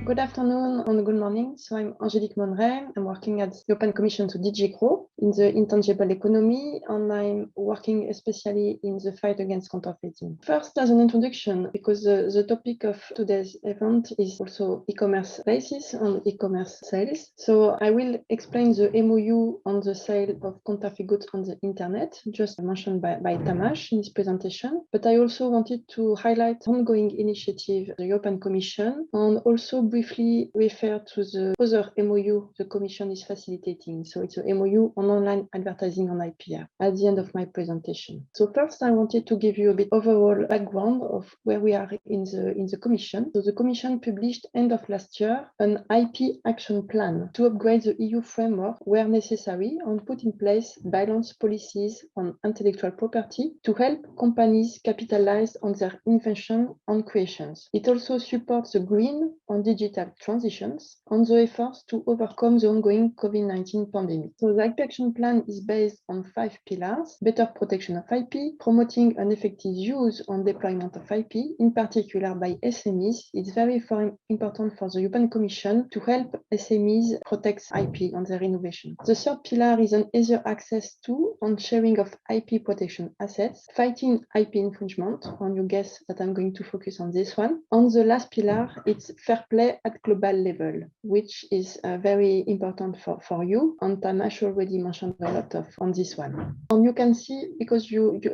Good afternoon and good morning. So I'm Angélique Monret. I'm working at the European Commission to DG GROW in the intangible economy, and I'm working especially in the fight against counterfeiting. First, as an introduction, because the topic of today's event is also e-commerce basis and e-commerce sales. So I will explain the MOU on the sale of counterfeit goods on the internet, just mentioned by Tamas in his presentation. But I also wanted to highlight ongoing initiative of the European Commission and also briefly refer to the other MOU the Commission is facilitating. So it's a MOU on online advertising on IPR at the end of my presentation. So first, I wanted to give you a bit overall background of where we are in the Commission. So the Commission published end of last year an IP action plan to upgrade the EU framework where necessary and put in place balanced policies on intellectual property to help companies capitalize on their invention and creations. It also supports the green and digital transitions and the efforts to overcome the ongoing COVID-19 pandemic. So the IP action plan is based on 5 pillars: better protection of IP, promoting an effective use and deployment of IP, in particular by SMEs. It's very important for the European Commission to help SMEs protect IP and their innovation. The third pillar is an easier access to and sharing of IP protection assets, fighting IP infringement, and you guess that I'm going to focus on this one. On the last pillar, it's fair play at global level, which is very important for you, and Tamas already mentioned a lot on this one. And you can see, because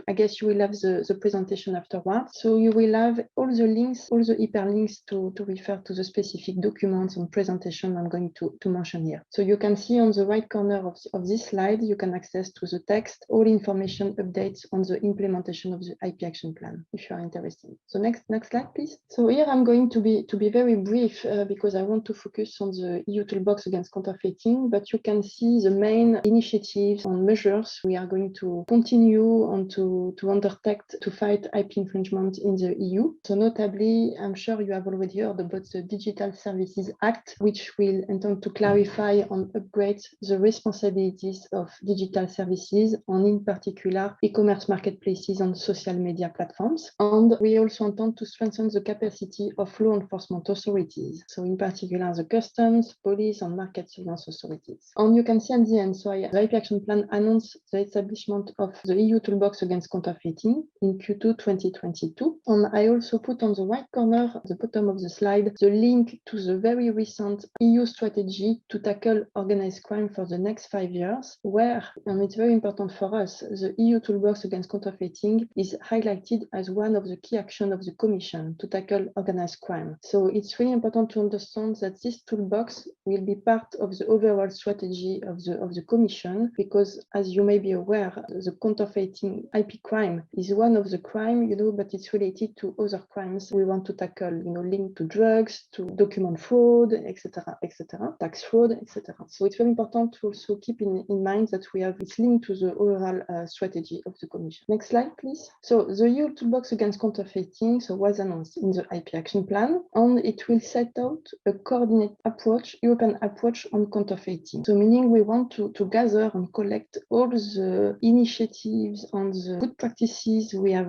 I guess you will have the presentation afterwards, so you will have all the links, all the hyperlinks to refer to the specific documents and presentation I'm going to mention here. So you can see on the right corner of this slide, you can access to the text, all information updates on the implementation of the IP action plan, if you are interested. So next slide, please. So here I'm going to be very brief because I want to focus on the EU toolbox against counterfeiting, but you can see the main initiatives and measures we are going to continue and to undertake to fight IP infringement in the EU. So notably, I'm sure you have already heard about the Digital Services Act, which will intend to clarify and upgrade the responsibilities of digital services, and in particular, e-commerce marketplaces and social media platforms. And we also intend to strengthen the capacity of law enforcement authorities, so in particular the customs, police, and market surveillance authorities. And you can see at the end, so the IP action plan announced the establishment of the EU toolbox against counterfeiting in Q2 2022. And I also put on the right corner, at the bottom of the slide, the link to the very recent EU strategy to tackle organized crime for the next 5 years, where, and it's very important for us, the EU toolbox against counterfeiting is highlighted as one of the key actions of the Commission to tackle organized crime. So it's really important to understand that this toolbox will be part of the overall strategy of the Commission, because as you may be aware, the counterfeiting IP crime is one of the crime, but it's related to other crimes we want to tackle, linked to drugs, to document fraud, etc., tax fraud, etc. So it's very important to also keep in mind that it's linked to the overall strategy of the Commission. Next slide, please. So the EU toolbox against counterfeiting was announced in the IP action plan, and it will set out a coordinated approach, European approach on counterfeiting. So meaning we want to gather and collect all the initiatives and the good practices we have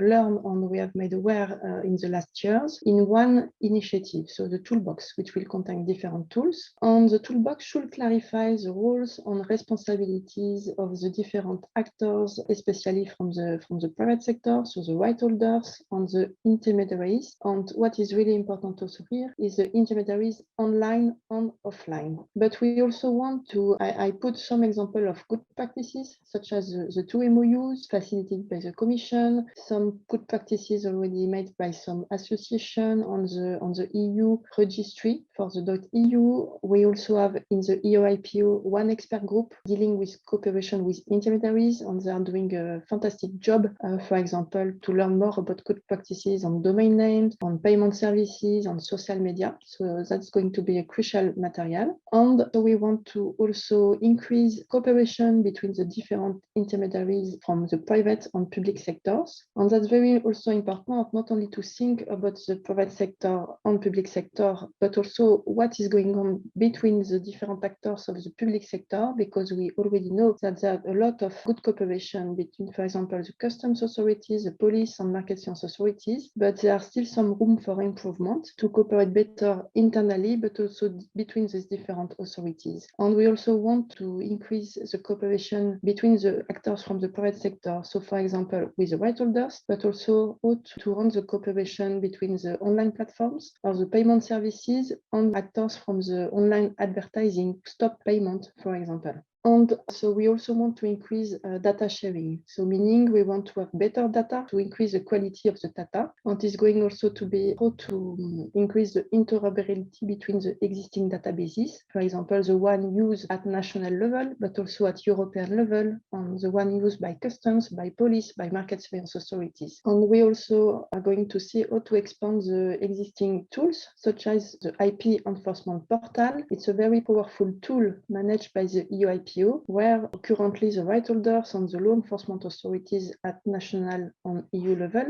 learned and we have made aware in the last years in one initiative. So the toolbox, which will contain different tools, and the toolbox should clarify the roles and responsibilities of the different actors, especially from the private sector, so the right holders and the intermediaries. And what is really important also here is the intermediaries online and offline. But we also want to, I put some example of good practices, such as the 2 MOUs facilitated by the Commission, some good practices already made by some association on the EU registry for the .eu. We also have in the EOIPO one expert group dealing with cooperation with intermediaries, and they are doing a fantastic job, for example, to learn more about good practices on domain names, on payment services, on social media. So that's going to be a crucial material. And so we want to also increase cooperation between the different intermediaries from the private and public sectors. And that's very also important, not only to think about the private sector and public sector, but also what is going on between the different actors of the public sector, because we already know that there are a lot of good cooperation between, for example, the customs authorities, the police and market surveillance authorities, but there are still some room for improvement to cooperate better internally, but also between these different authorities. And we also want to increase the cooperation between the actors from the private sector. So for example, with the right holders, but also how to run the cooperation between the online platforms or the payment services and actors from the online advertising, stop payment, for example. And so we also want to increase data sharing. So meaning we want to have better data to increase the quality of the data. And it's going also to be how to increase the interoperability between the existing databases. For example, the one used at national level, but also at European level, and the one used by customs, by police, by market surveillance authorities. And we also are going to see how to expand the existing tools, such as the IP enforcement portal. It's a very powerful tool managed by the EU IPO, where currently the right holders and the law enforcement authorities at national and EU level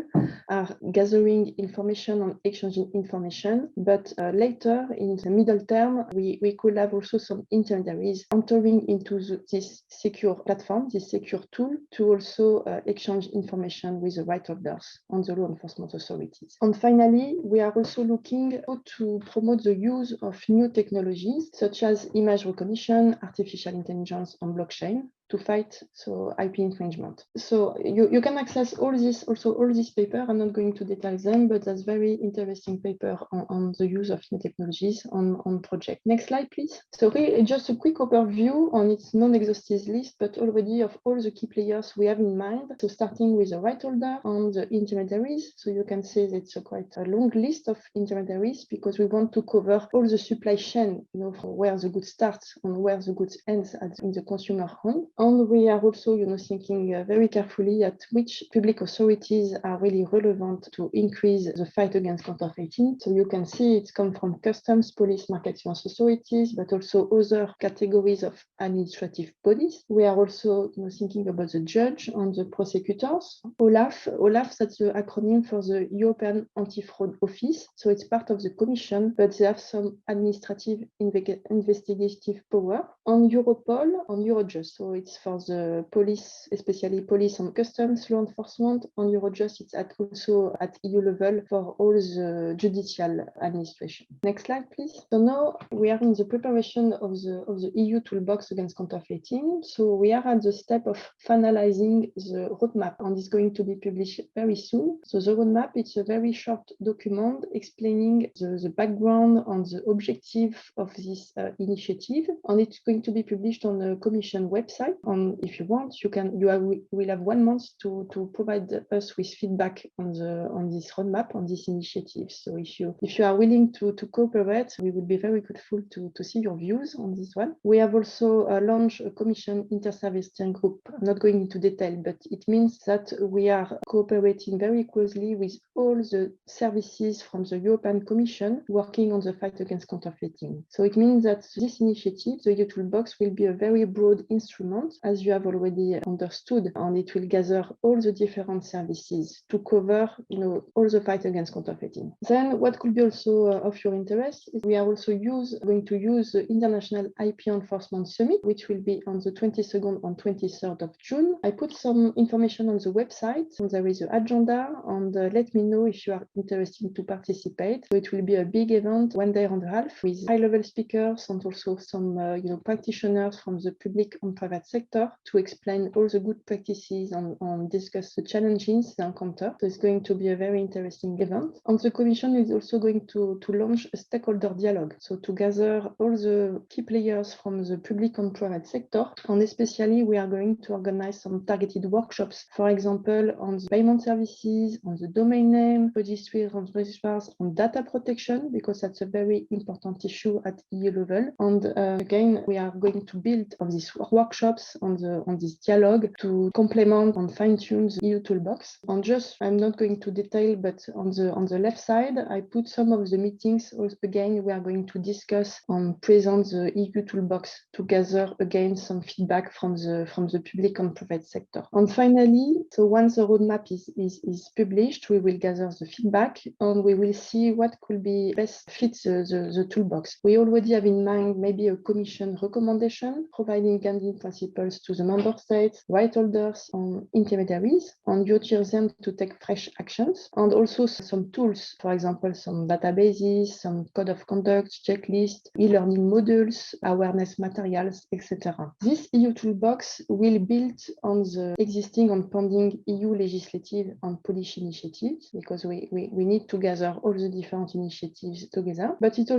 are gathering information and exchanging information. But later, in the middle term, we could have also some intermediaries entering into this secure platform, this secure tool, to also exchange information with the right holders and the law enforcement authorities. And finally, we are also looking how to promote the use of new technologies, such as image recognition, artificial intelligence, on blockchain to fight IP infringement. So you can access all this paper. I'm not going to detail them, but that's very interesting paper on the use of new technologies on project. Next slide, please. So just a quick overview on its non-exhaustive list, but already of all the key players we have in mind. So starting with the right holder and the intermediaries. So you can see that it's quite a long list of intermediaries because we want to cover all the supply chain, from where the goods starts and where the goods ends in the consumer home. And we are also, thinking very carefully at which public authorities are really relevant to increase the fight against counterfeiting. So you can see it's come from customs, police, market surveillance authorities, but also other categories of administrative bodies. We are also, thinking about the judge and the prosecutors. OLAF, that's the acronym for the European Anti-Fraud Office. So it's part of the Commission, but they have some administrative investigative power. On Europol, on Eurojust. So it's for the police, especially police and customs, law enforcement. On Eurojust, it's also at EU level for all the judicial administration. Next slide, please. So now we are in the preparation of the EU toolbox against counterfeiting. So we are at the step of finalizing the roadmap, and it's going to be published very soon. So the roadmap, it's a very short document explaining the background and the objective of this initiative, and it's going to be published on the Commission website. And if you want, will have 1 month to provide us with feedback on this roadmap, on this initiative. So if you are willing to cooperate, we would be very grateful to see your views on this one. We have also launched a Commission inter-service steering group. I'm not going into detail, but it means that we are cooperating very closely with all the services from the European Commission working on the fight against counterfeiting. So it means that this initiative, the EU Toolbox, will be a very broad instrument, as you have already understood, and it will gather all the different services to cover, all the fight against counterfeiting. Then what could be also of your interest is we are also going to use the International IP Enforcement Summit, which will be on the 22nd and 23rd of June. I put some information on the website, and there is an agenda, and let me know if you are interested to participate. So it will be a big event, 1 day and a half, with high-level speakers and also some practitioners from the public and private sector to explain all the good practices and discuss the challenges they encounter. So it's going to be a very interesting event. And the Commission is also going to launch a stakeholder dialogue, so to gather all the key players from the public and private sector. And especially, we are going to organize some targeted workshops, for example, on the payment services, on the domain name, registrars, on data protection, because that's a very important issue at EU level. And again, we are going to build on these workshops, on this dialogue, to complement and fine-tune the EU toolbox. And I'm not going to detail, but on the left side, I put some of the meetings. Again, we are going to discuss and present the EU toolbox to gather again some feedback from the public and private sector. And finally, so once the roadmap is published, we will gather the feedback and we will see what could be best fit the toolbox. We already have in mind maybe a Commission recommendation providing guiding principles principles to the member states, right holders, and intermediaries, and you urge them to take fresh actions, and also some tools, for example, some databases, some code of conduct, checklists, e-learning modules, awareness materials, etc. This EU toolbox will build on the existing and pending EU legislative and policy initiatives, because we need to gather all the different initiatives together, but it's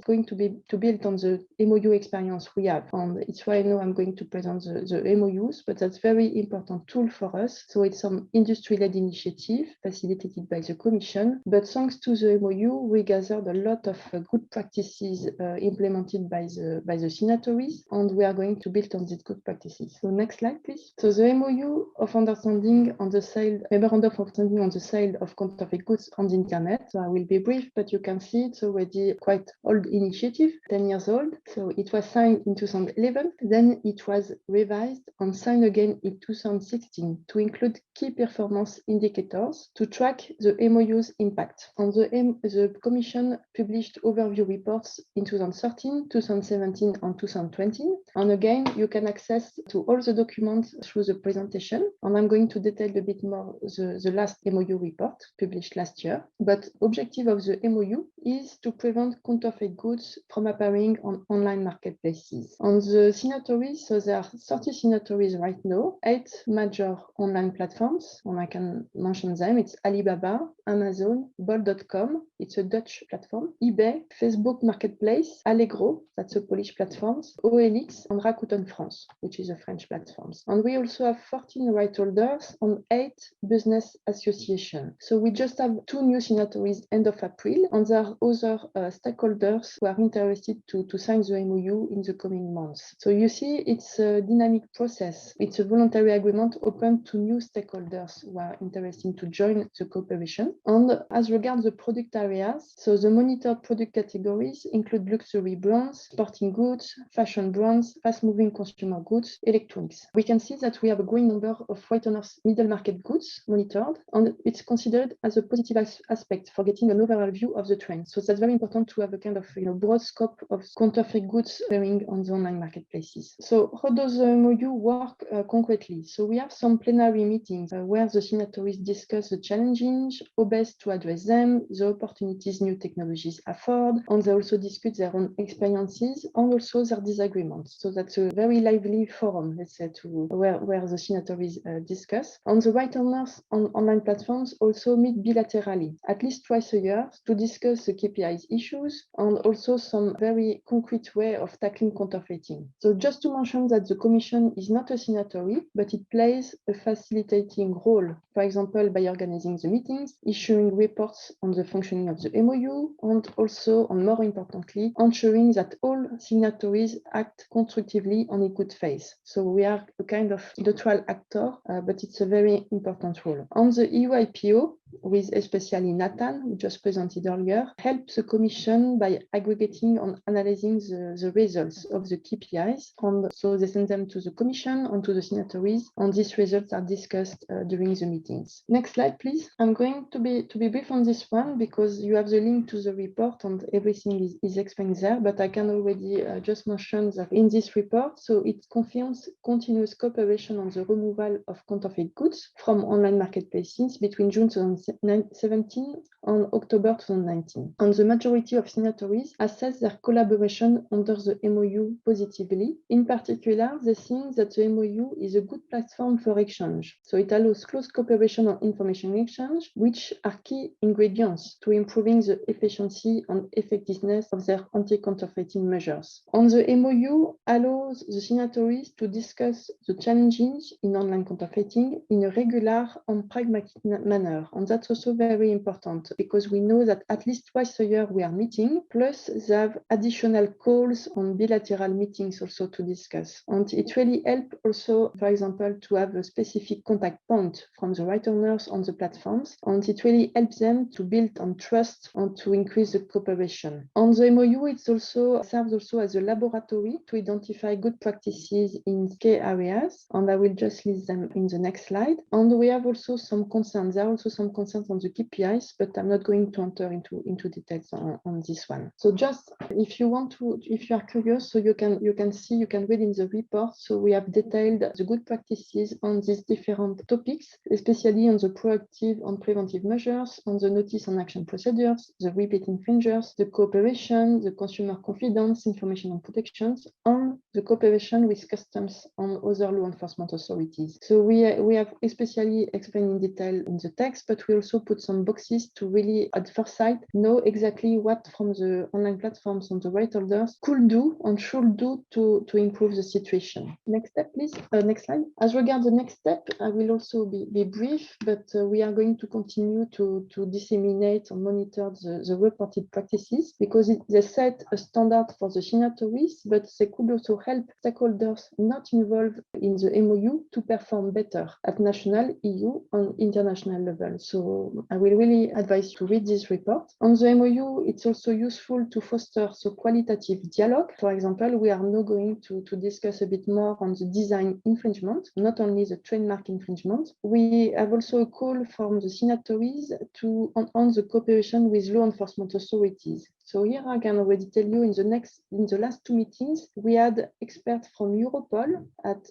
going to build on the MOU experience we have, and it's why now I'm going to present the MOUs, but that's very important tool for us. So it's some industry-led initiative facilitated by the Commission, but thanks to the MOU, we gathered a lot of good practices implemented by the signatories, and we are going to build on these good practices. So next slide, please. So the MOU of understanding on the sale, memorandum of understanding on the sale of counterfeit goods on the internet. So I will be brief, but you can see it's already quite old initiative, 10 years old. So it was signed in 2011, then it was revised and signed again in 2016 to include key performance indicators to track the MOU's impact. And the Commission published overview reports in 2013, 2017, and 2020. And again, you can access to all the documents through the presentation. And I'm going to detail a bit more the last MOU report published last year. But objective of the MOU is to prevent counterfeit goods from appearing on online marketplaces. On the signatories, so there are 30 signatories right now, 8 major online platforms, and I can mention them. It's Alibaba, Amazon, Bol.com, it's a Dutch platform, eBay, Facebook Marketplace, Allegro, that's a Polish platform, OLX, and Rakuten France, which is a French platform. And we also have 14 right holders and 8 business associations. So we just have 2 new signatories end of April, and there are other stakeholders who are interested to sign the MOU in the coming months. So you see, it's a dynamic process. It's a voluntary agreement open to new stakeholders who are interested to join the cooperation. And as regards the product areas, so the monitored product categories include luxury brands, sporting goods, fashion brands, fast-moving consumer goods, electronics. We can see that we have a growing number of white owners middle market goods monitored, and it's considered as a positive aspect for getting an overall view of the trend. So that's very important to have a kind of broad scope of counterfeit goods appearing on the online marketplaces. So how does the MOU work concretely? So we have some plenary meetings where the signatories discuss the challenges, how best to address them, the opportunities new technologies afford, and they also discuss their own experiences and also their disagreements. So that's a very lively forum, let's say, where the signatories discuss. And the right owners on online platforms also meet bilaterally, at least twice a year, to discuss the KPIs issues and also some very concrete way of tackling counterfeiting. So just to mention that the Commission is not a signatory, but it plays a facilitating role, for example, by organizing the meetings, issuing reports on the functioning of the MOU, and also, and more importantly, ensuring that all signatories act constructively on a good faith. So we are a kind of neutral actor, but it's a very important role. On the EU IPO, with especially Nathan, who just presented earlier, helps the Commission by aggregating and analyzing the results of the KPIs. And so they send them to the Commission and to the signatories, and these results are discussed during the meetings. Next slide, please. I'm going to be brief on this one because you have the link to the report and everything is explained there, but I can already just mention that in this report, so it confirms continuous cooperation on the removal of counterfeit goods from online marketplaces between June 2017 and October 2019. And the majority of signatories assess their collaboration under the MOU positively. In particular, they think that the MOU is a good platform for exchange. So it allows close cooperation and information exchange, which are key ingredients to improving the efficiency and effectiveness of their anti-counterfeiting measures. And the MOU allows the signatories to discuss the challenges in online counterfeiting in a regular and pragmatic manner. And that's also very important because we know that at least twice a year we are meeting, plus they have additional calls on bilateral meetings also to discuss. And it really helps also, for example, to have a specific contact point from the right owners on the platforms. And it really helps them to build on trust and to increase the cooperation. On the MOU, it also serves also as a laboratory to identify good practices in key areas. And I will just list them in the next slide. And we have also some concerns. There are also some consent on the KPIs, but I'm not going to enter into details on this one. So just if you are curious, so you can read in the report. So we have detailed the good practices on these different topics, especially on the proactive and preventive measures, on the notice and action procedures, the repeat infringers, the cooperation, the consumer confidence, information and protections, and the cooperation with customs and other law enforcement authorities. So we have especially explained in detail in the text, but we also put some boxes to really at first sight know exactly what from the online platforms and the right holders could do and should do to improve the situation. Next step, please. Next slide. As regards the next step, I will also be brief, but we are going to continue to disseminate and monitor the reported practices because they set a standard for the signatories, but they could also help stakeholders not involved in the MOU to perform better at national, EU, and international level. So I will really advise you to read this report. On the MOU, it's also useful to foster qualitative dialogue. For example, we are now going to discuss a bit more on the design infringement, not only the trademark infringement. We have also a call from the signatories on the cooperation with law enforcement authorities. So here I can already tell you in the last two meetings, we had experts from Europol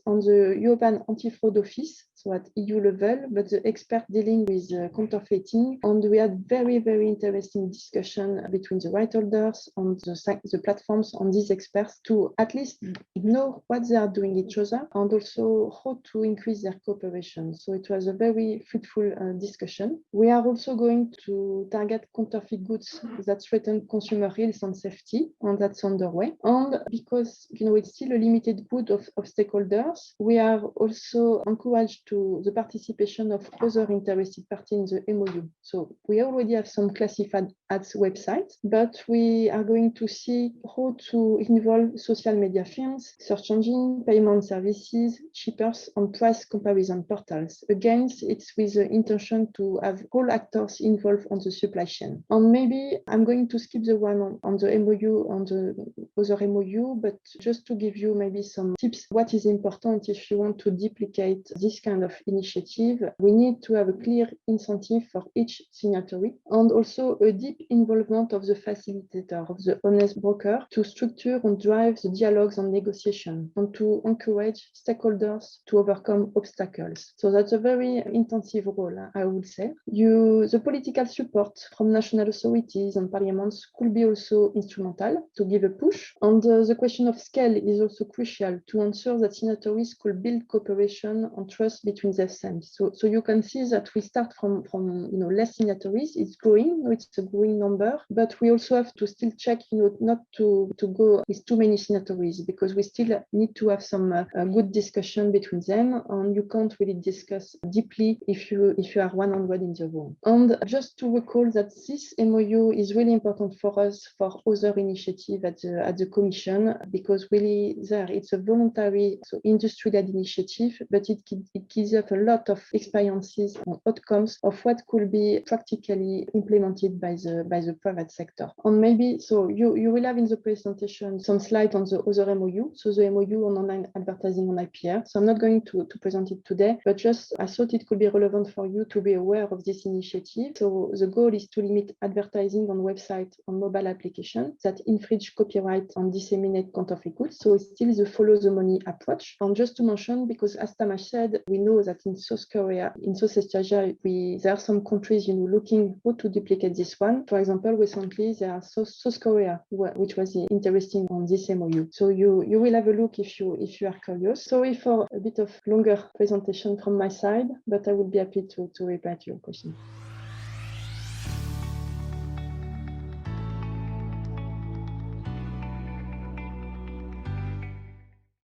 on the European Anti-Fraud Office, so at EU level, but the expert dealing with counterfeiting. And we had very, very interesting discussion between the right holders and the platforms on these experts to at least know what they are doing each other and also how to increase their cooperation. So it was a very fruitful discussion. We are also going to target counterfeit goods that threaten consumer health and safety, and that's underway. And because it's still a limited group of stakeholders, we are also encouraged to the participation of other interested parties in the MOU. So we already have some classified ads websites, but we are going to see how to involve social media firms, search engine, payment services, shippers, and price comparison portals. Again, it's with the intention to have all actors involved on the supply chain. And maybe I'm going to skip the one on the MOU, on the other MOU, but just to give you maybe some tips, what is important if you want to duplicate this kind of initiative, we need to have a clear incentive for each signatory and also a deep involvement of the facilitator, of the honest broker, to structure and drive the dialogues and negotiation and to encourage stakeholders to overcome obstacles. So that's a very intensive role, I would say. The political support from national authorities and parliaments could be also instrumental to give a push. And the question of scale is also crucial to ensure that signatories could build cooperation and trust between themselves. So you can see that we start from less signatories. It's growing, it's a growing number, but we also have to still check, not to go with too many signatories because we still need to have some good discussion between them, and you can't really discuss deeply if you are 100 in the room. And just to recall that this MOU is really important for us for other initiatives at the Commission, because really there it's a voluntary, so industry-led initiative, but it gives us a lot of experiences and outcomes of what could be practically implemented by the private sector. And maybe, so you will have in the presentation some slides on the other MOU, so the MOU on online advertising on IPR. So I'm not going to present it today, but just I thought it could be relevant for you to be aware of this initiative. So the goal is to limit advertising on websites and mobile applications that infringe copyright and disseminate counterfeit goods. So it's still the follow the money approach. And just to mention, because as Tamas said, we know that in South Korea, in Southeast Asia, there are some countries looking how to duplicate this one. For example, recently there are South Korea, which was interesting on this MOU. So you will have a look if you are curious. Sorry for a bit of longer presentation from my side, but I will be happy to reply to your question.